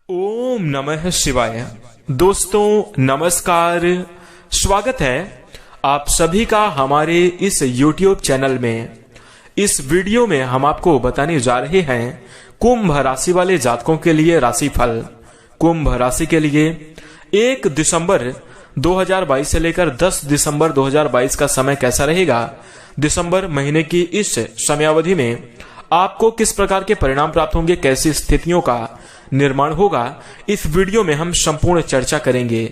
ओम नमः शिवाय। दोस्तों नमस्कार, स्वागत है आप सभी का हमारे इस YouTube चैनल में। इस वीडियो में हम आपको बताने जा रहे हैं कुंभ राशि वाले जातकों के लिए राशिफल। कुंभ राशि के लिए 1 दिसंबर 2022 से लेकर 10 दिसंबर 2022 का समय कैसा रहेगा। दिसंबर महीने की इस समयावधि में आपको किस प्रकार के परिणाम प्राप्त होंगे, कैसी स्थितियों का निर्माण होगा, इस वीडियो में हम संपूर्ण चर्चा करेंगे।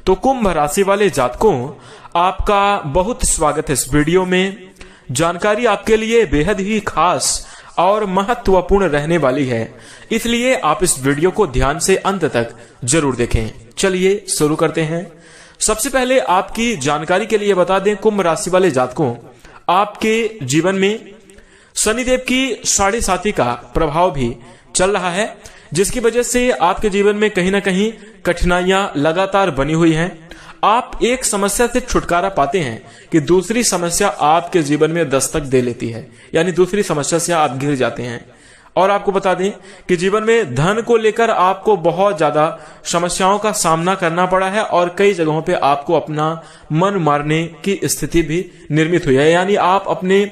तो कुंभ राशि वाले जातकों, आपका बहुत स्वागत है इस वीडियो में। जानकारी आपके लिए बेहद ही खास और महत्वपूर्ण रहने वाली है, इसलिए आप इस वीडियो को ध्यान से अंत तक जरूर देखें। चलिए शुरू करते हैं। सबसे पहले आपकी जानकारी के लिए बता दें, कुंभ राशि वाले जातकों, आपके जीवन में शनिदेव की 7.5 का प्रभाव भी चल रहा है, जिसकी वजह से आपके जीवन में कहीं ना कहीं कठिनाइयां लगातार बनी हुई हैं। आप एक समस्या से छुटकारा पाते हैं कि दूसरी समस्या आपके जीवन में दस्तक दे लेती है, यानी दूसरी समस्या से आप घिर जाते हैं। और आपको बता दें कि जीवन में धन को लेकर आपको बहुत ज्यादा समस्याओं का सामना करना पड़ा है और कई जगहों पे आपको अपना मन मारने की स्थिति भी निर्मित हुई है। यानी आप अपने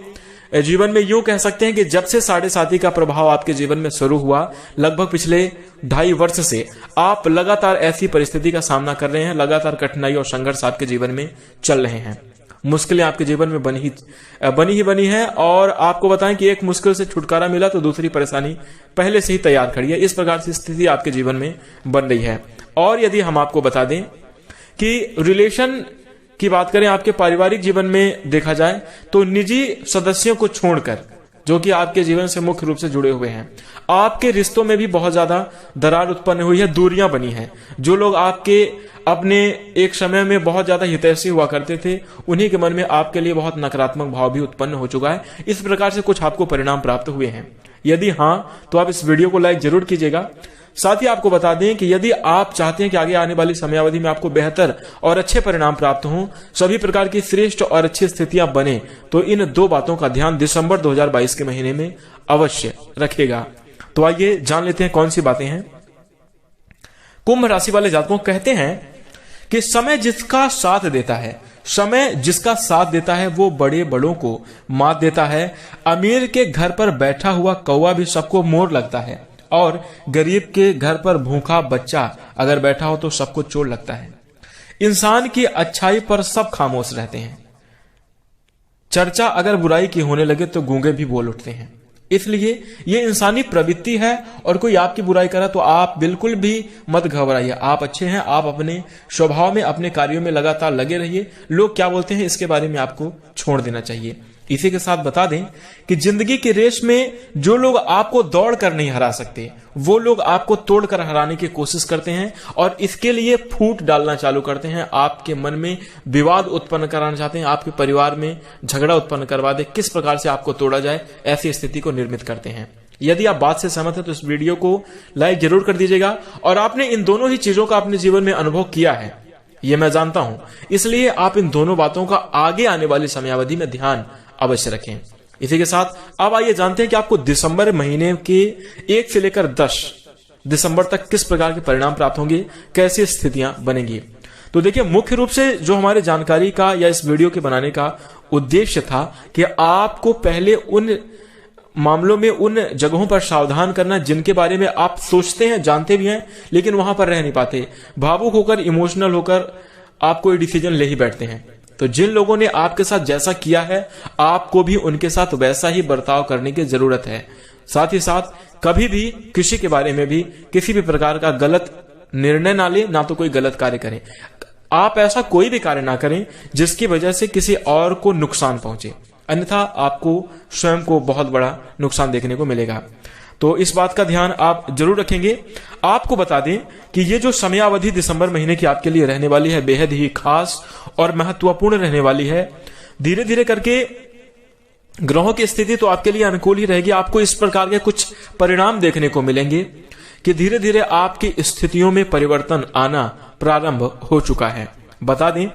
जीवन में यूं कह सकते हैं कि जब से 7.5 का प्रभाव आपके जीवन में शुरू हुआ, लगभग पिछले 2.5 वर्ष से आप लगातार ऐसी परिस्थिति का सामना कर रहे हैं। लगातार कठिनाई और संघर्ष आपके जीवन में चल रहे हैं। मुश्किलें आपके जीवन में बनी है और आपको बताएं कि एक मुश्किल से छुटकारा मिला तो दूसरी परेशानी पहले से ही तैयार खड़ी है। इस प्रकार से स्थिति आपके जीवन में बन रही है। और यदि हम आपको बता दें कि रिलेशन की बात करें, आपके पारिवारिक जीवन में देखा जाए तो निजी सदस्यों को छोड़कर, जो कि आपके जीवन से मुख्य रूप से जुड़े हुए हैं, आपके रिश्तों में भी बहुत ज्यादा दरार उत्पन्न हुई है, दूरियां बनी हैं। जो लोग आपके अपने एक समय में बहुत ज्यादा हितैषी हुआ करते थे, उन्हीं के मन में आपके लिए बहुत नकारात्मक भाव भी उत्पन्न हो चुका है। इस प्रकार से कुछ आपको परिणाम प्राप्त हुए हैं। यदि हाँ, तो आप इस वीडियो को लाइक जरूर कीजिएगा। साथ ही आपको बता दें कि यदि आप चाहते हैं कि आगे आने वाली समयावधि में आपको बेहतर और अच्छे परिणाम प्राप्त हों, सभी प्रकार की श्रेष्ठ और अच्छी स्थितियां बने, तो इन 2 बातों का ध्यान दिसंबर 2022 के महीने में अवश्य रखेगा। तो आइए जान लेते हैं कौन सी बातें हैं। कुंभ राशि वाले जातकों कहते हैं कि समय जिसका साथ देता है, समय जिसका साथ देता है वो बड़े बड़ों को मात देता है। अमीर के घर पर बैठा हुआ कौवा भी सबको मोर लगता है और गरीब के घर पर भूखा बच्चा अगर बैठा हो तो सबको चोट लगता है। इंसान की अच्छाई पर सब खामोश रहते हैं। चर्चा अगर बुराई की होने लगे तो गूंगे भी बोल उठते हैं। इसलिए ये इंसानी प्रवृत्ति है और कोई आपकी बुराई करा तो आप बिल्कुल भी मत घबराइए। आप अच्छे हैं, आप अपने स्वभाव में, अपने कार्यों में लगातार लगे रहिए। लोग क्या बोलते हैं इसके बारे में आपको छोड़ देना चाहिए। इसी के साथ बता दें कि जिंदगी की रेस में जो लोग आपको दौड़ कर नहीं हरा सकते, वो लोग आपको तोड़कर हराने की कोशिश करते हैं और इसके लिए फूट डालना चालू करते हैं। आपके मन में विवाद उत्पन्न कराना चाहते हैं, आपके परिवार में झगड़ा उत्पन्न करवा दे, किस प्रकार से आपको तोड़ा जाए, ऐसी स्थिति को निर्मित करते हैं। यदि आप बात से सहमत हैं तो इस वीडियो को लाइक जरूर कर दीजिएगा। और आपने इन दोनों ही चीजों का अपने जीवन में अनुभव किया है, ये मैं जानता हूं, इसलिए आप इन दोनों बातों का आगे आने वाली समयावधि में ध्यान अवश्य रखें। इसी के साथ अब आइए जानते हैं कि आपको दिसंबर महीने के 1 से लेकर 10 दिसंबर तक किस प्रकार के परिणाम प्राप्त होंगे, कैसी स्थितियां बनेंगी। तो देखिए, मुख्य रूप से जो हमारे जानकारी का या इस वीडियो के बनाने का उद्देश्य था कि आपको पहले उन मामलों में, उन जगहों पर सावधान करना जिनके बारे में आप सोचते हैं, जानते भी हैं, लेकिन वहां पर रह नहीं पाते। भावुक होकर, इमोशनल होकर आप कोई डिसीजन ले ही बैठते हैं। तो जिन लोगों ने आपके साथ जैसा किया है, आपको भी उनके साथ वैसा ही बर्ताव करने की जरूरत है। साथ ही साथ कभी भी किसी के बारे में भी किसी भी प्रकार का गलत निर्णय ना ले, ना तो कोई गलत कार्य करें। आप ऐसा कोई भी कार्य ना करें जिसकी वजह से किसी और को नुकसान पहुंचे, अन्यथा आपको स्वयं को बहुत बड़ा नुकसान देखने को मिलेगा। तो इस बात का ध्यान आप जरूर रखेंगे। आपको बता दें कि ये जो समयावधि दिसंबर महीने की आपके लिए रहने वाली है, बेहद ही खास और महत्वपूर्ण रहने वाली है। धीरे धीरे करके ग्रहों की स्थिति तो आपके लिए अनुकूल ही रहेगी। आपको इस प्रकार के कुछ परिणाम देखने को मिलेंगे कि धीरे धीरे आपकी स्थितियों में परिवर्तन आना प्रारंभ हो चुका है। बता दें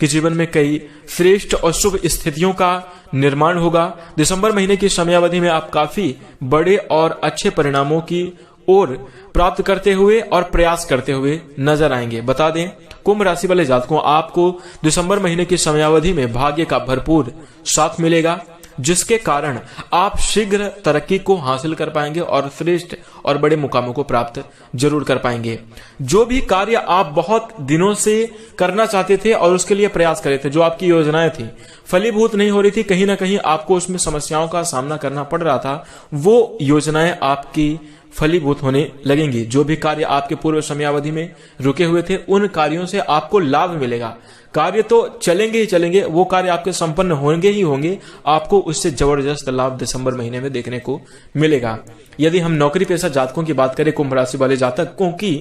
कि जीवन में कई श्रेष्ठ और शुभ स्थितियों का निर्माण होगा। दिसंबर महीने की समयावधि में आप काफी बड़े और अच्छे परिणामों की ओर प्राप्त करते हुए और प्रयास करते हुए नजर आएंगे। बता दें, कुंभ राशि वाले जातकों, आपको दिसंबर महीने की समयावधि में भाग्य का भरपूर साथ मिलेगा, जिसके कारण आप शीघ्र तरक्की को हासिल कर पाएंगे और श्रेष्ठ और बड़े मुकामों को प्राप्त जरूर कर पाएंगे। जो भी कार्य आप बहुत दिनों से करना चाहते थे और उसके लिए प्रयास करे थे, जो आपकी योजनाएं थी फलीभूत नहीं हो रही थी, कहीं ना कहीं आपको उसमें समस्याओं का सामना करना पड़ रहा था, वो योजनाएं आपकी फलीभूत होने लगेंगी। जो भी कार्य आपके पूर्व समयावधि में रुके हुए थे, उन कार्यों से आपको लाभ मिलेगा। कार्य तो चलेंगे ही चलेंगे, वो कार्य आपके संपन्न होंगे ही होंगे, आपको उससे जबरदस्त लाभ दिसंबर महीने में देखने को मिलेगा। यदि हम नौकरी पेशा जातकों की बात करें, कुंभ राशि वाले जातकों की,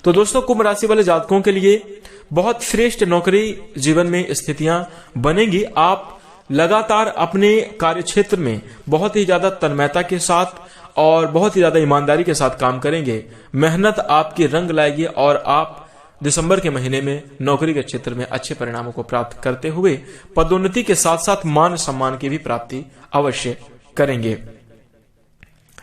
तो दोस्तों कुंभ राशि वाले जातकों के लिए बहुत श्रेष्ठ नौकरी जीवन में स्थितियां बनेंगी। आप लगातार अपने कार्य क्षेत्र में बहुत ही ज्यादा तन्मयता के साथ और बहुत ही ज्यादा ईमानदारी के साथ काम करेंगे। मेहनत आपकी रंग लाएगी और आप दिसंबर के महीने में नौकरी के क्षेत्र में अच्छे परिणामों को प्राप्त करते हुए पदोन्नति के साथ साथ मान सम्मान की भी प्राप्ति अवश्य करेंगे।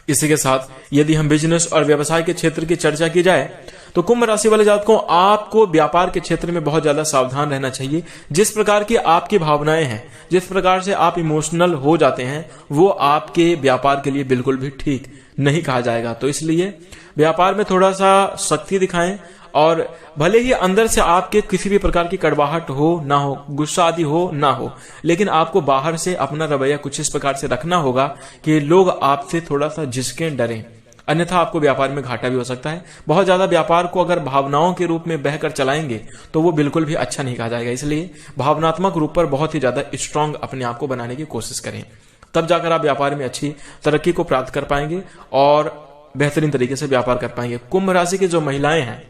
इसी के साथ यदि हम बिजनेस और व्यवसाय के क्षेत्र की चर्चा की जाए, तो कुंभ राशि वाले जातकों, आपको व्यापार के क्षेत्र में बहुत ज्यादा सावधान रहना चाहिए। जिस प्रकार की आपकी भावनाएं हैं, जिस प्रकार से आप इमोशनल हो जाते हैं, वो आपके व्यापार के लिए बिल्कुल भी ठीक नहीं कहा जाएगा। तो इसलिए व्यापार में थोड़ा सा सख्ती दिखाएं और भले ही अंदर से आपके किसी भी प्रकार की कड़वाहट हो ना हो, गुस्सा आदि हो ना हो, लेकिन आपको बाहर से अपना रवैया कुछ इस प्रकार से रखना होगा कि लोग आपसे थोड़ा सा झिझकें, डरें, अन्यथा आपको व्यापार में घाटा भी हो सकता है। बहुत ज्यादा व्यापार को अगर भावनाओं के रूप में बहकर चलाएंगे तो वो बिल्कुल भी अच्छा नहीं कहा जाएगा। इसलिए भावनात्मक रूप पर बहुत ही ज्यादा स्ट्रांग अपने आप को बनाने की कोशिश करें, तब जाकर आप व्यापार में अच्छी तरक्की को प्राप्त कर पाएंगे और बेहतरीन तरीके से व्यापार कर पाएंगे। कुंभ राशि की जो महिलाएं हैं,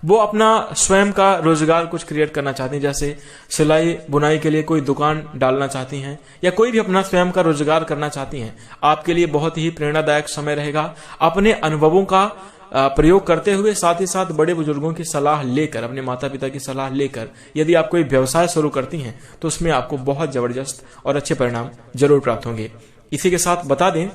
वो अपना स्वयं का रोजगार कुछ क्रिएट करना चाहती हैं, जैसे सिलाई बुनाई के लिए कोई दुकान डालना चाहती हैं या कोई भी अपना स्वयं का रोजगार करना चाहती हैं, आपके लिए बहुत ही प्रेरणादायक समय रहेगा। अपने अनुभवों का प्रयोग करते हुए साथ ही साथ बड़े बुजुर्गों की सलाह लेकर, अपने माता पिता की सलाह लेकर यदि आप कोई व्यवसाय शुरू करती हैं तो उसमें आपको बहुत जबरदस्त और अच्छे परिणाम जरूर प्राप्त होंगे। इसी के साथ बता दें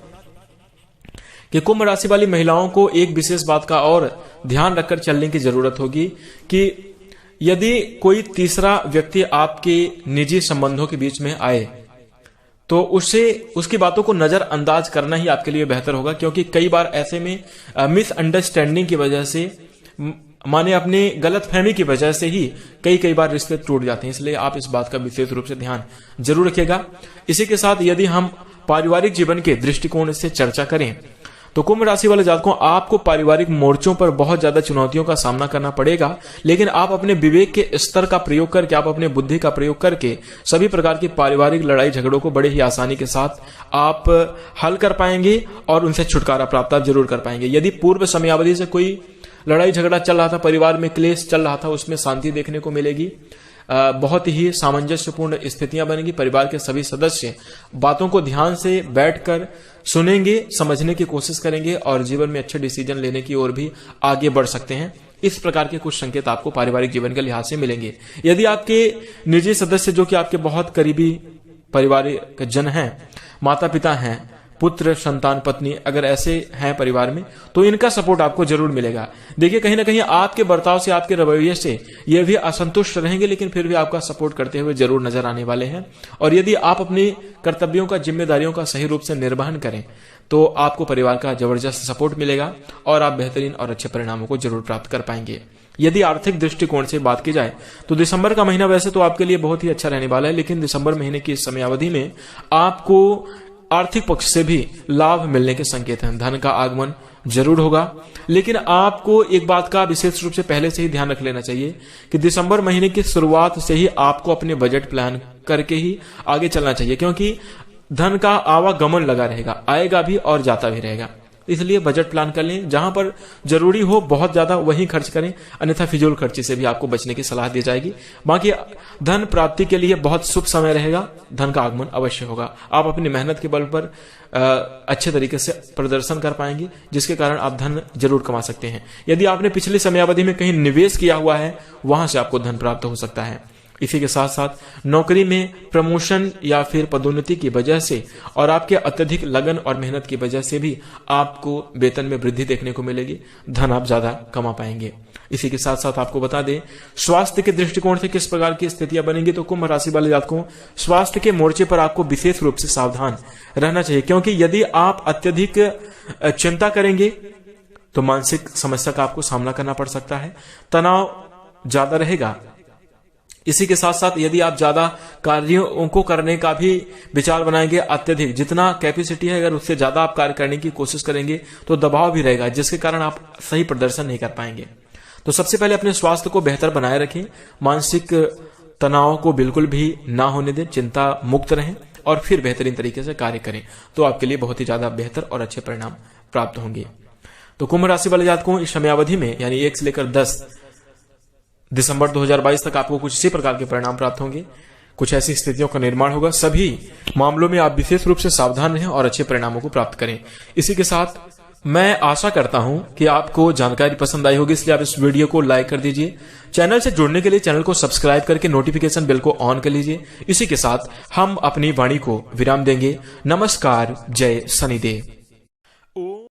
कि कुंभ राशि वाली महिलाओं को एक विशेष बात का और ध्यान रखकर चलने की जरूरत होगी कि यदि कोई तीसरा व्यक्ति आपके निजी संबंधों के बीच में आए तो उसकी बातों को नजरअंदाज करना ही आपके लिए बेहतर होगा, क्योंकि कई बार ऐसे में मिसअंडरस्टैंडिंग की वजह से, माने अपने गलतफहमी की वजह से ही कई बार रिश्ते टूट जाते हैं। इसलिए आप इस बात का विशेष रूप से ध्यान जरूर रखिएगा। इसी के साथ यदि हम पारिवारिक जीवन के दृष्टिकोण से चर्चा करें तो कुंभ राशि वाले जातकों, आपको पारिवारिक मोर्चों पर बहुत ज्यादा चुनौतियों का सामना करना पड़ेगा, लेकिन आप अपने विवेक के स्तर का प्रयोग करके, आप अपने बुद्धि का प्रयोग करके सभी प्रकार की पारिवारिक लड़ाई झगड़ों को बड़े ही आसानी के साथ आप हल कर पाएंगे और उनसे छुटकारा प्राप्त आप जरूर कर पाएंगे। यदि पूर्व समयावधि से कोई लड़ाई झगड़ा चल रहा था, परिवार में क्लेश चल रहा था, उसमें शांति देखने को मिलेगी। बहुत ही सामंजस्यपूर्ण स्थितियां बनेंगी। परिवार के सभी सदस्य बातों को ध्यान से बैठकर सुनेंगे, समझने की कोशिश करेंगे और जीवन में अच्छे डिसीजन लेने की ओर भी आगे बढ़ सकते हैं। इस प्रकार के कुछ संकेत आपको पारिवारिक जीवन के लिहाज से मिलेंगे। यदि आपके निजी सदस्य जो कि आपके बहुत करीबी पारिवारिक जन हैं, माता पिता हैं, पुत्र, संतान, पत्नी, अगर ऐसे हैं परिवार में, तो इनका सपोर्ट आपको जरूर मिलेगा। देखिए, कहीं ना कहीं आपके बर्ताव से, आपके रवैये से ये भी असंतुष्ट रहेंगे, लेकिन फिर भी आपका सपोर्ट करते हुए जरूर नजर आने वाले हैं। और यदि आप अपनी कर्तव्यों का, जिम्मेदारियों का सही रूप से निर्वहन करें तो आपको परिवार का जबरदस्त सपोर्ट मिलेगा और आप बेहतरीन और अच्छे परिणामों को जरूर प्राप्त कर पाएंगे। यदि आर्थिक दृष्टिकोण से बात की जाए तो दिसंबर का महीना वैसे तो आपके लिए बहुत ही अच्छा रहने वाला है, लेकिन दिसंबर महीने की इस समयावधि में आपको आर्थिक पक्ष से भी लाभ मिलने के संकेत हैं। धन का आगमन जरूर होगा, लेकिन आपको एक बात का विशेष रूप से पहले से ही ध्यान रख लेना चाहिए कि दिसंबर महीने की शुरुआत से ही आपको अपने बजट प्लान करके ही आगे चलना चाहिए, क्योंकि धन का आवागमन लगा रहेगा, आएगा भी और जाता भी रहेगा। इसलिए बजट प्लान कर लें, जहां पर जरूरी हो बहुत ज्यादा वहीं खर्च करें, अन्यथा फिजूल खर्ची से भी आपको बचने की सलाह दी जाएगी। बाकी धन प्राप्ति के लिए बहुत शुभ समय रहेगा, धन का आगमन अवश्य होगा। आप अपनी मेहनत के बल पर अच्छे तरीके से प्रदर्शन कर पाएंगे, जिसके कारण आप धन जरूर कमा सकते हैं। यदि आपने पिछली समयावधि में कहीं निवेश किया हुआ है, वहां से आपको धन प्राप्त हो सकता है। इसी के साथ साथ नौकरी में प्रमोशन या फिर पदोन्नति की वजह से और आपके अत्यधिक लगन और मेहनत की वजह से भी आपको वेतन में वृद्धि देखने को मिलेगी, धन आप ज्यादा कमा पाएंगे। इसी के साथ साथ आपको बता दें स्वास्थ्य के दृष्टिकोण से किस प्रकार की स्थितियां बनेंगी, तो कुंभ राशि वाले जातकों स्वास्थ्य के मोर्चे पर आपको विशेष रूप से सावधान रहना चाहिए, क्योंकि यदि आप अत्यधिक चिंता करेंगे तो मानसिक समस्या का आपको सामना करना पड़ सकता है, तनाव ज्यादा रहेगा। इसी के साथ साथ यदि आप ज्यादा कार्यों को करने का भी विचार बनाएंगे, अत्यधिक जितना कैपेसिटी है अगर उससे ज्यादा आप कार्य करने की कोशिश करेंगे तो दबाव भी रहेगा, जिसके कारण आप सही प्रदर्शन नहीं कर पाएंगे। तो सबसे पहले अपने स्वास्थ्य को बेहतर बनाए रखें, मानसिक तनाव को बिल्कुल भी ना होने दें, चिंता मुक्त रहें और फिर बेहतरीन तरीके से कार्य करें, तो आपके लिए बहुत ही ज्यादा बेहतर और अच्छे परिणाम प्राप्त होंगे। तो कुंभ राशि वाले जातकों इस समयावधि में यानी 1 से लेकर 10 दिसंबर 2022 तक आपको कुछ इसी प्रकार के परिणाम प्राप्त होंगे, कुछ ऐसी स्थितियों का निर्माण होगा। सभी मामलों में आप विशेष रूप से सावधान रहें और अच्छे परिणामों को प्राप्त करें। इसी के साथ मैं आशा करता हूं कि आपको जानकारी पसंद आई होगी, इसलिए आप इस वीडियो को लाइक कर दीजिए। चैनल से जुड़ने के लिए चैनल को सब्सक्राइब करके नोटिफिकेशन बेल को ऑन कर लीजिए। इसी के साथ हम अपनी वाणी को विराम देंगे। नमस्कार, जय शनिदेव।